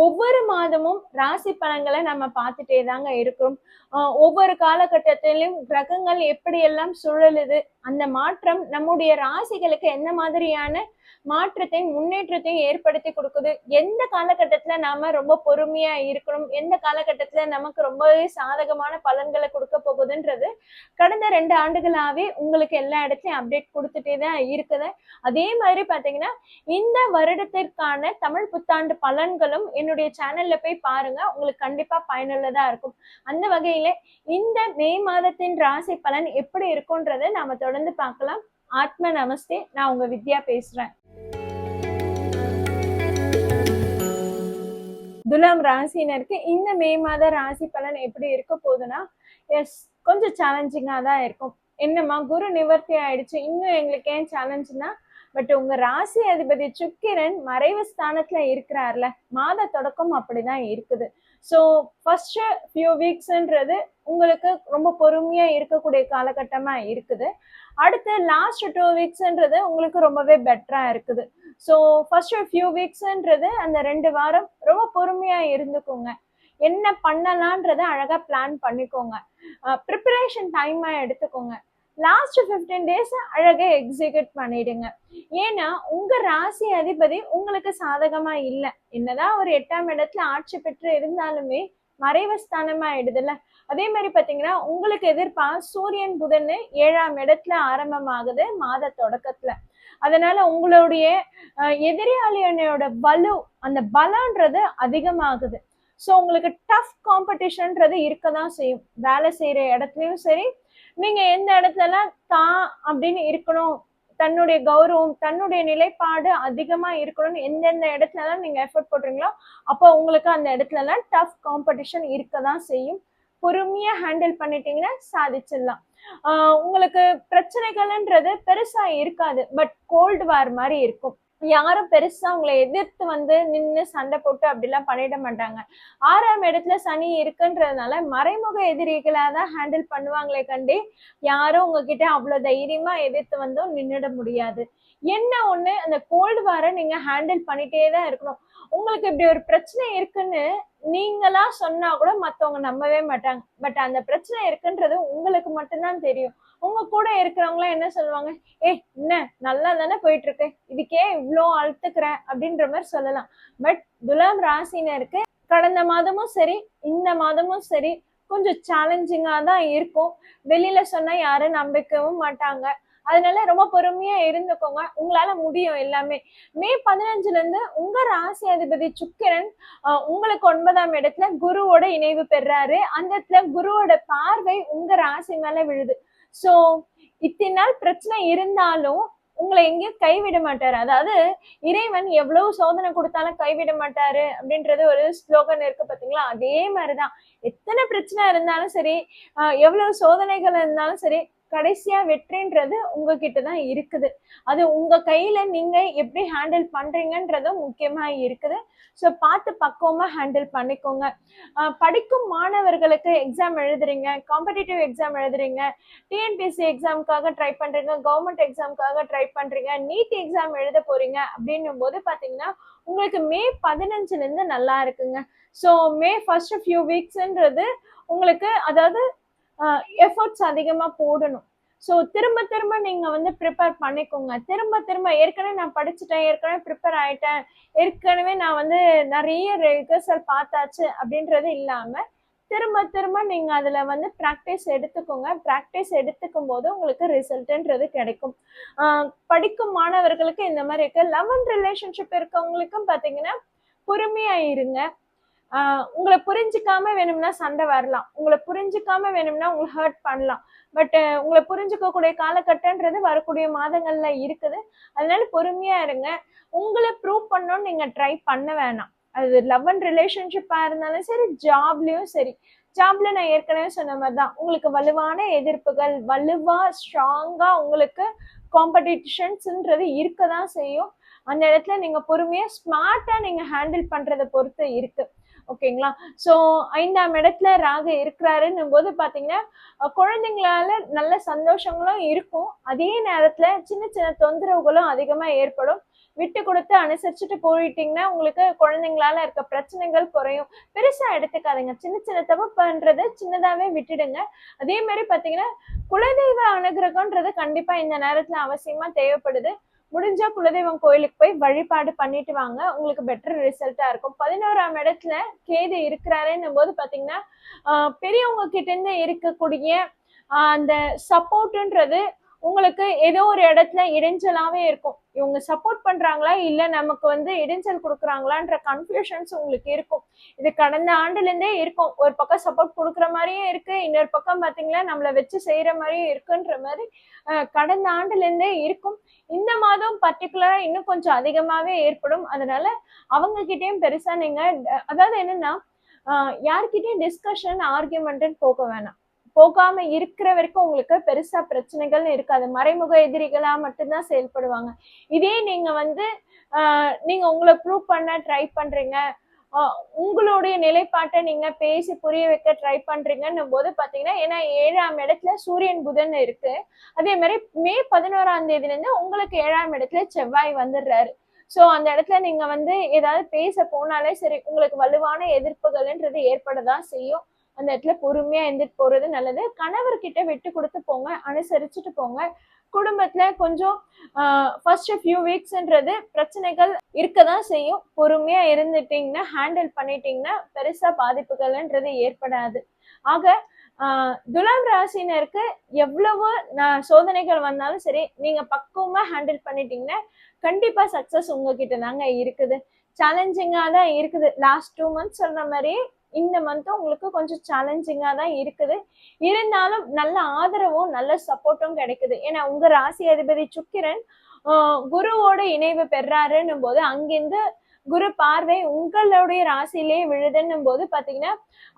ஒவ்வொரு மாதமும் ராசி பலன்களை நம்ம பார்த்துட்டே தாங்க இருக்கிறோம். ஒவ்வொரு காலகட்டத்திலும் கிரகங்கள் எப்படியெல்லாம் சுழலுது, அந்த மாற்றம் நம்முடைய ராசிகளுக்கு என்ன மாதிரியான மாற்றத்தையும் முன்னேற்றத்தையும் ஏற்படுத்தி கொடுக்குது, எந்த காலகட்டத்துல நாம ரொம்ப பொறுமையா இருக்கணும், எந்த காலகட்டத்துல நமக்கு ரொம்பவே சாதகமான பலன்களை கொடுக்க போகுதுன்றது கடந்த 2 ஆண்டுகளாவே உங்களுக்கு எல்லா இடத்துலயும் அப்டேட் கொடுத்துட்டே தான் இருக்குது. அதே மாதிரி பாத்தீங்கன்னா இந்த வருடத்திற்கான தமிழ் புத்தாண்டு பலன்களும் என்னுடைய சேனல்ல போய் பாருங்க, உங்களுக்கு கண்டிப்பா பயனுள்ளதா இருக்கும். அந்த வகையில இந்த மே மாதத்தின் ராசி பலன் எப்படி இருக்கும்ன்றதை நாம தொடர்ந்து பார்க்கலாம். ஆத்ம நமஸ்தே, நான் உங்க வித்யா பேசுறேன். துலாம் ராசினருக்கு இந்த மே மாத ராசி பலன் எப்படி இருக்க போகுதுன்னா, எஸ், கொஞ்சம் சேலஞ்சிங்கா தான் இருக்கும். என்னம்மா குரு நிவர்த்தி ஆயிடுச்சு, இன்னும் எங்களுக்கு ஏன் சேலஞ்சுன்னா, பட் உங்க ராசி அதிபதி சுக்கிரன் மறைவு ஸ்தானத்துல இருக்கிறார்ல, மாத தொடக்கம் அப்படிதான் இருக்குது. ஸோ ஃபர்ஸ்ட் ஃபியூ வீக்ஸ்ன்றது உங்களுக்கு ரொம்ப பொறுமையா இருக்கக்கூடிய காலகட்டமா இருக்குது. அடுத்து லாஸ்ட் 2 வீக்ஸ்ன்றது உங்களுக்கு ரொம்பவே பெட்டரா இருக்குது. ஸோ ஃபர்ஸ்ட் ஃபியூ வீக்ஸ்ன்றது அந்த 2 வாரம் ரொம்ப பொறுமையா இருந்துக்கோங்க. என்ன பண்ணலான்றத அழகா பிளான் பண்ணிக்கோங்க. ப்ரிப்பரேஷன் டைமா எடுத்துக்கோங்க. லாஸ்ட் 15 டேஸ் அழகா எக்ஸிக்யூட் பண்ணிடுங்க. ஏன்னா உங்க ராசி அதிபதி உங்களுக்கு சாதகமா இல்லை. என்னதான் ஒரு 8ஆம் இடத்துல ஆட்சி பெற்று இருந்தாலுமே மறைவு ஸ்தானமா ஆயிடுதுல்ல. அதே மாதிரி பாத்தீங்கன்னா உங்களுக்கு எதிர்ப்பா சூரியன் புதன் 7ஆம் இடத்துல ஆரம்பமாகுது மாத தொடக்கத்துல. அதனால உங்களுடைய எதிராளியோட வலு, அந்த பலன்றது அதிகமாகுது. ஸோ உங்களுக்கு டஃப் காம்படிஷன்ன்றது இருக்கதான் செய்யும். வேலை செய்யற இடத்துலயும் சரி, நீங்க எந்த இடத்துலலாம் தான் அப்படின்னு இருக்கணும், தன்னுடைய கௌரவம் தன்னுடைய நிலைப்பாடு அதிகமா இருக்கணும்னு எந்தெந்த இடத்துலலாம் நீங்க எஃபர்ட் போடுறீங்களோ அப்போ உங்களுக்கு அந்த இடத்துலலாம் டஃப் காம்படிஷன் இருக்கதான் செய்யும். பொறுமையா ஹேண்டில் பண்ணிட்டீங்கன்னா சாதிச்சிடலாம். உங்களுக்கு பிரச்சனைகள்ன்றது பெருசா இருக்காது, பட் கோல்டு வார் மாதிரி இருக்கும். யாரும் பெருசா உங்களை எதிர்த்து நின்று சண்டை போட்டு அப்படிலாம் பண்ணிட மாட்டாங்க. 6ஆம் இடத்துல சனி இருக்குன்றதுனால மறைமுக எதிரிகளா தான் ஹேண்டில் பண்ணுவாங்களே கண்டி, யாரும் உங்ககிட்ட அவ்வளவு தைரியமா எதிர்த்து நின்றுட முடியாது. என்ன ஒண்ணு, அந்த கோல்டு வார நீங்க ஹேண்டில் பண்ணிட்டே தான் இருக்கணும். உங்களுக்கு இப்படி ஒரு பிரச்சனை இருக்குன்னு நீங்களா சொன்னா கூட மத்தவங்க நம்பவே மாட்டாங்க. பட் அந்த பிரச்சனை இருக்குன்றது உங்களுக்கு மட்டும்தான் தெரியும். உங்க கூட இருக்கிறவங்களாம் என்ன சொல்லுவாங்க, என்ன நல்லா தானே போயிட்டு இருக்கு, இதுக்கே இவ்வளோ அழுத்துக்கிற அப்படின்ற மாதிரி சொல்லலாம். பட் துலாம் ராசினருக்கு கடந்த மாதமும் சரி இந்த மாதமும் சரி கொஞ்சம் சேலஞ்சிங்கா தான் இருக்கும். வெளியில சொன்னா யாரும் நம்பிக்கவும் மாட்டாங்க. அதனால ரொம்ப பொறுமையா இருந்துக்கோங்க, உங்களால முடியும் எல்லாமே. மே 15ல இருந்து உங்க ராசி அதிபதி சுக்கிரன் உங்களுக்கு 9ஆம் இடத்துல குருவோட இணைவு பெறாரு. அந்த இடத்துல குருவோட பார்வை உங்க ராசி மேல விழுது. சோ இத்தனை நாள் பிரச்சனை இருந்தாலும் உங்களை எங்கேயும் கைவிட மாட்டாரு. அதாவது இறைவன் எவ்வளவு சோதனை கொடுத்தாலும் கைவிட மாட்டாரு அப்படின்றது ஒரு ஸ்லோகன் இருக்கு பாத்தீங்களா, அதே மாதிரிதான். எத்தனை பிரச்சனை இருந்தாலும் சரி, எவ்வளவு சோதனைகள் இருந்தாலும் சரி, கடைசியா வெற்றின்றது உங்ககிட்டதான் இருக்குது. அது உங்க கையில நீங்க எப்படி ஹேண்டில் பண்றீங்கன்றதும் முக்கியமா இருக்குது. ஸோ பார்த்து பக்குவமா ஹேண்டில் பண்ணிக்கோங்க. படிக்கும் மாணவர்களுக்கு எக்ஸாம் எழுதுறீங்க, காம்படிட்டிவ் எக்ஸாம் எழுதுறீங்க, டிஎன்பிஎஸ்சி எக்ஸாமுக்காக ட்ரை பண்றீங்க, கவர்மெண்ட் எக்ஸாமுக்காக ட்ரை பண்றீங்க, நீட் எக்ஸாம் எழுத போறீங்க அப்படின்னும் போது பாத்தீங்கன்னா உங்களுக்கு மே 15ல இருந்து நல்லா இருக்குங்க. ஸோ மே ஃபர்ஸ்ட் ஃபியூ வீக்ஸ்ன்றது உங்களுக்கு, அதாவது எஃபர்ட்ஸ் அதிகமா போடணும். ஸோ திரும்ப திரும்ப நீங்க ப்ரிப்பேர் பண்ணிக்கோங்க. திரும்ப திரும்ப ஏற்கனவே நான் படிச்சுட்டேன், ஏற்கனவே ப்ரிப்பேர் ஆயிட்டேன், ஏற்கனவே நான் நிறைய ரிகர்சல் பார்த்தாச்சு அப்படின்றது இல்லாம திரும்ப திரும்ப நீங்க அதுல ப்ராக்டிஸ் எடுத்துக்கோங்க. ப்ராக்டிஸ் எடுத்துக்கும் போது உங்களுக்கு ரிசல்ட்ன்றது கிடைக்கும். படிக்கும் மாணவர்களுக்கு இந்த மாதிரி இருக்கு. லவ் அண்ட் ரிலேஷன்ஷிப் இருக்கவங்களுக்கும் பாத்தீங்கன்னா பொறுமையா இருங்க. உங்களை புரிஞ்சுக்காம வேணும்னா சண்டை வரலாம், உங்களை புரிஞ்சுக்காம வேணும்னா உங்களை ஹர்ட் பண்ணலாம். பட் உங்களை புரிஞ்சுக்க கூடிய காலகட்டன்றது வரக்கூடிய மாதங்கள்ல இருக்குது. அதனால பொறுமையா இருங்க. உங்களை ப்ரூவ் பண்ணணும்னு நீங்க ட்ரை பண்ண வேணாம். அது லவ் அண்ட் ரிலேஷன்ஷிப்பா இருந்தாலும் சரி, ஜாப்லயும் சரி. ஜாப்ல நான் ஏற்கனவே சொன்ன மாதிரிதான், உங்களுக்கு வலுவான எதிர்ப்புகள், வலுவா ஸ்ட்ராங்கா உங்களுக்கு காம்படிஷன்ஸ்ன்றது இருக்கதான் செய்யும். அந்த இடத்துல நீங்க பொறுமையா ஸ்மார்ட்டா நீங்க ஹேண்டில் பண்றதை பொறுத்து இருக்கு. ஓகேங்களா? ஸோ 5ஆம் இடத்துல ராகு இருக்கிறாருன்னும் போது பாத்தீங்கன்னா குழந்தைங்களால நல்ல சந்தோஷங்களும் இருக்கும், அதே நேரத்துல சின்ன சின்ன தொந்தரவுகளும் அதிகமா ஏற்படும். விட்டு கொடுத்து அனுசரிச்சுட்டு போயிட்டீங்கன்னா உங்களுக்கு குழந்தைங்களால இருக்க பிரச்சனைகள் குறையும். பெருசா எடுத்துக்காதீங்க. சின்ன சின்ன தப்பு பண்றதை சின்னதாவே விட்டுடுங்க. அதே மாதிரி பாத்தீங்கன்னா குலதெய்வ அனுகிரகம்ன்றது கண்டிப்பா இந்த நேரத்துல அவசியமா தேவைப்படுது. முடிஞ்சா குலதெய்வம் கோயிலுக்கு போய் வழிபாடு பண்ணிட்டு வாங்க, உங்களுக்கு பெட்டர் ரிசல்ட்டா இருக்கும். 11ஆம் இடத்துல கேது இருக்கிறாருன்னும் போது பாத்தீங்கன்னா பெரியவங்க கிட்ட இருந்து இருக்கக்கூடிய அந்த சப்போர்ட்ன்றது உங்களுக்கு ஏதோ ஒரு இடத்துல இடைஞ்சலாவே இருக்கும். இவங்க சப்போர்ட் பண்றாங்களா இல்ல நமக்கு இடைஞ்சல் கொடுக்குறாங்களான்ற கன்ஃபியூஷன்ஸ் உங்களுக்கு இருக்கும். இது கடந்த ஆண்டுல இருந்தே இருக்கும். ஒரு பக்கம் சப்போர்ட் கொடுக்குற மாதிரியும் இருக்கு, இன்னொரு பக்கம் பாத்தீங்கன்னா நம்மள வச்சு செய்யற மாதிரியும் இருக்குன்ற மாதிரி கடந்த ஆண்டுல இருந்தே இருக்கும். இந்த மாதம் பர்டிகுலரா இன்னும் கொஞ்சம் அதிகமாவே ஏற்படும். அதனால அவங்க கிட்டயும் பெருசா நீங்க அதாவது என்னன்னா யார்கிட்டயும் டிஸ்கஷன் ஆர்கியூமெண்ட் போக வேணாம். போகாம இருக்கிற வரைக்கும் உங்களுக்கு பெருசா பிரச்சனைகள் இருக்காது. மறைமுக எதிரிகளா மட்டும்தான் செயல்படுவாங்க. இதே நீங்க நீங்க உங்களை ப்ரூவ் பண்ண ட்ரை பண்றீங்க, உங்களுடைய நிலைப்பாட்டை நீங்க பேசி புரிய வைக்க ட்ரை பண்றீங்கன்னும் போது பாத்தீங்கன்னா, ஏன்னா 7ஆம் இடத்துல சூரியன் புதன் இருக்கு. அதே மாதிரி மே 11ஆம் தேதியில இருந்து உங்களுக்கு 7ஆம் இடத்துல செவ்வாய் வந்துடுறாரு. சோ அந்த இடத்துல நீங்க ஏதாவது பேச போனாலே சரி, உங்களுக்கு வலுவான எதிர்ப்புகள்ன்றது ஏற்படதான் செய்யும். அந்த இடத்துல பொறுமையா எந்திரிட்டு போறது நல்லது. கணவர்கிட்ட விட்டு கொடுத்து போங்க, அனுசரிச்சுட்டு போங்க. குடும்பத்துல கொஞ்சம் ஃபர்ஸ்ட் ஃபியூ வீக்ஸ்ன்றது பிரச்சனைகள் இருக்கதான் செய்யும். பொறுமையா இருந்துட்டீங்கன்னா, ஹேண்டில் பண்ணிட்டீங்கன்னா பெருசா பாதிப்புகள்ன்றது ஏற்படாது. ஆக துலாம் ராசினருக்கு எவ்வளவு சோதனைகள் வந்தாலும் சரி, நீங்க பக்குவமா ஹேண்டில் பண்ணிட்டீங்கன்னா கண்டிப்பா சக்சஸ் உங்ககிட்ட தாங்க இருக்குது. சேலஞ்சிங்கா தான் இருக்குது. லாஸ்ட் 2 months சொல்ற மாதிரி இந்த மந்த்தும் உங்களுக்கு கொஞ்சம் சேலஞ்சிங்கா தான் இருக்குது. இருந்தாலும் நல்ல ஆதரவும் நல்ல சப்போர்ட்டும் கிடைக்குது. ஏன்னா உங்க ராசி அதிபதி சுக்கிரன் குருவோட இணைவு பெறாருன்னும் போது அங்கிருந்து குரு பார்வை உங்களுடைய ராசியிலேயே விழுதுன்னும் போது பாத்தீங்கன்னா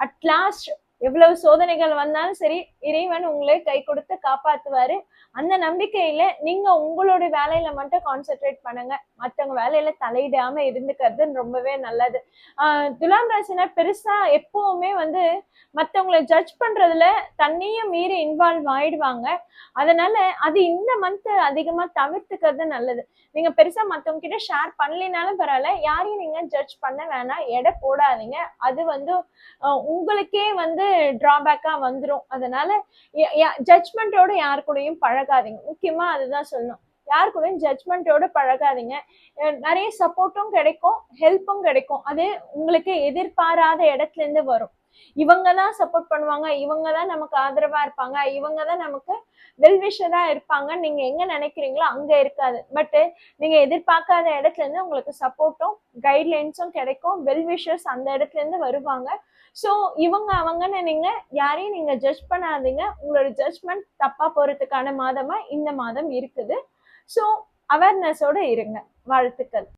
அட்லாஸ்ட் எவ்வளவு சோதனைகள் வந்தாலும் சரி, இறைவன் உங்களை கை கொடுத்து காப்பாத்துவாரு. அந்த நம்பிக்கையில நீங்க உங்களுடைய வேலையில மட்டும் கான்சென்ட்ரேட் பண்ணுங்க. மற்றவங்க வேலையில தலையிடாம இருந்துக்கிறது ரொம்பவே நல்லது. துலாம் ராசினர் பெருசா எப்பவுமே மற்றவங்களை ஜட்ஜ் பண்றதுல தன்னையும் மீறி இன்வால்வ் ஆயிடுவாங்க. அதனால அது இந்த மந்த் அதிகமா தவிர்த்துக்கிறது நல்லது. நீங்க பெருசா மற்றவங்க கிட்ட ஷேர் பண்ணலினாலும் பரவாயில்ல, யாரையும் நீங்க ஜட்ஜ் பண்ண வேணாம், எடை போடாதீங்க. அது உங்களுக்கே டிராபேக்கா வந்துடும். அதனால ஜட்ஜ்மெண்டோட யாரு கூடயும் பழகாதீங்க. முக்கியமா அதுதான் சொல்லணும். யாரு கூடயும் ஜட்ஜ்மெண்டோட பழகாதீங்க. நிறைய சப்போர்ட்டும் கிடைக்கும், ஹெல்ப்பும் கிடைக்கும். அது உங்களுக்கு எதிர்பாராத இடத்துல இருந்து வரும். இவங்கதான் சப்போர்ட் பண்ணுவாங்க, இவங்கதான் நமக்கு ஆதரவா இருப்பாங்க, இவங்கதான் நமக்கு வெல்விஷரா இருப்பாங்க நீங்க எங்க நினைக்கிறீங்களோ அங்க இருக்காது. பட் நீங்க எதிர்பார்க்காத இடத்துல இருந்து உங்களுக்கு சப்போர்ட்டும் கைட்லைன்ஸும் கிடைக்கும். வெல்விஷர்ஸ் அந்த இடத்துல இருந்து வருவாங்க. ஸோ இவங்க அவங்கன்னு நீங்க யாரையும் நீங்க ஜட்ஜ் பண்ணாதீங்க. உங்களோட ஜட்ஜ்மெண்ட் தப்பா போறதுக்கான மாதமா இந்த மாதம் இருக்குது. ஸோ அவேர்னஸோட இருங்க. வாழ்த்துக்கள்.